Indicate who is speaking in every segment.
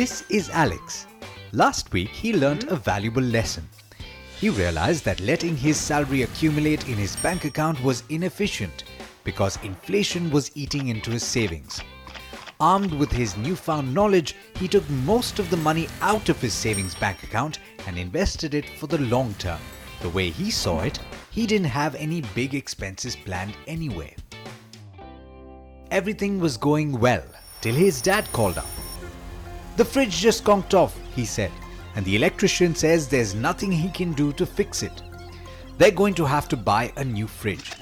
Speaker 1: This is Alex. Last week, he learnt a valuable lesson. He realized that letting his salary accumulate in his bank account was inefficient because inflation was eating into his savings. Armed with his newfound knowledge, he took most of the money out of his savings bank account and invested it for the long term. The way he saw it, he didn't have any big expenses planned anyway. Everything was going well till his dad called up. "The fridge just conked off," he said, "and the electrician says there's nothing he can do to fix it. They're going to have to buy a new fridge."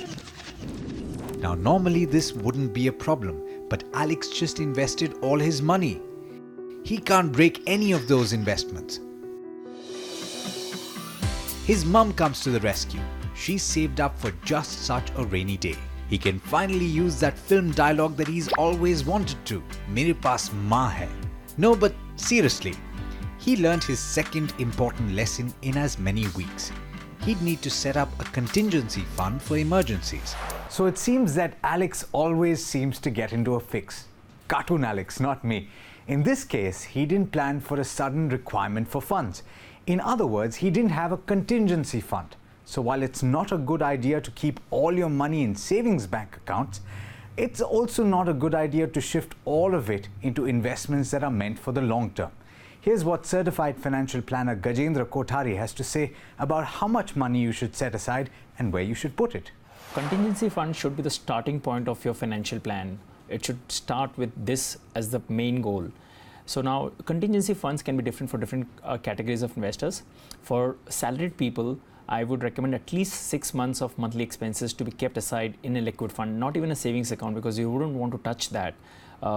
Speaker 1: Now normally this wouldn't be a problem, but Alex just invested all his money. He can't break any of those investments. His mum comes to the rescue. She's saved up for just such a rainy day. He can finally use that film dialogue that he's always wanted to. "Mere paas maa hai." No, but seriously, he learned his second important lesson in as many weeks. He'd need to set up a contingency fund for emergencies.
Speaker 2: So it seems that Alex always seems to get into a fix. Cartoon Alex, not me. In this case, he didn't plan for a sudden requirement for funds. In other words, he didn't have a contingency fund. So while it's not a good idea to keep all your money in savings bank accounts, it's also not a good idea to shift all of it into investments that are meant for the long term. Here's what certified financial planner Gajendra Kothari has to say about how much money you should set aside and where you should put it.
Speaker 3: Contingency fund should be the starting point of your financial plan. It should start with this as the main goal. So now contingency funds can be different for different categories of investors. For salaried people, I would recommend at least 6 months of monthly expenses to be kept aside in a liquid fund, not even a savings account, because you wouldn't want to touch that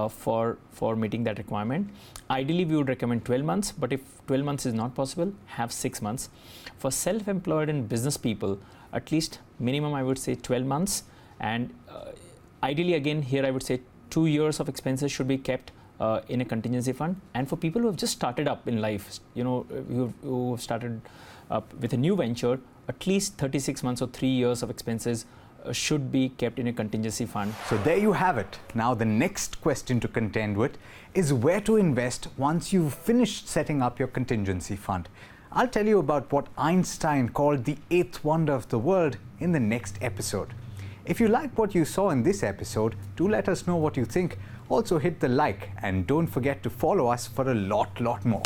Speaker 3: for meeting that requirement. Ideally, we would recommend 12 months, but if 12 months is not possible, have 6 months. For self-employed and business people, at least minimum I would say 12 months, and ideally again here I would say 2 years of expenses should be kept in a contingency fund. And for people who have just started up in life, who have started up with a new venture, at least 36 months or 3 years of expenses should be kept in a contingency fund.
Speaker 2: So there you have it. Now the next question to contend with is where to invest once you've finished setting up your contingency fund. I'll tell you about what Einstein called the eighth wonder of the world in the next episode. If you like what you saw in this episode, do let us know what you think. Also hit the like and don't forget to follow us for a lot more.